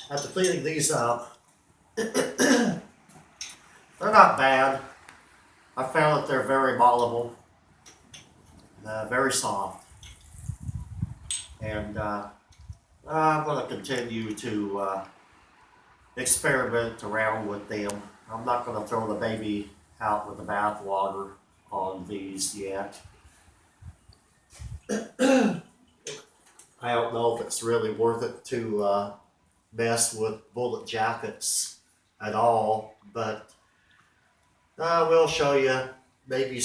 After cleaning these up, they're not bad. I found that they're very malleable, very soft, and I'm going to continue to experiment around with them. I'm not going to throw the baby out with the bathwater on these yet. I don't know if it's really worth it to mess with bullet jackets at all, but I will show you maybe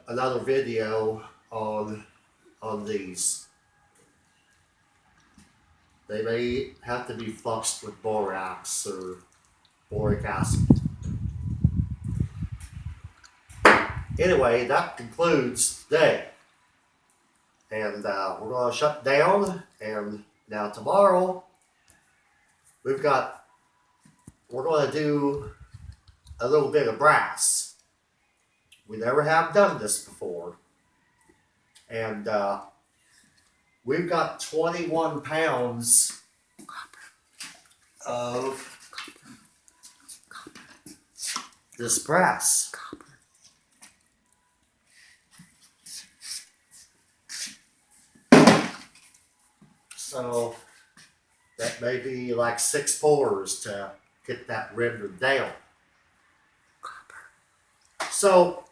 another video on these. They may have to be fluxed with borax or boric acid. Anyway, that concludes today. And we're going to shut down. And now tomorrow, we're going to do a little bit of brass. We never have done this before. And we've got 21 pounds of this brass. So that may be like 6 pours to get that rendered down. So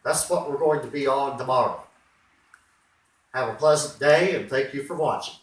that's what we're going to be on tomorrow. Have a pleasant day and thank you for watching.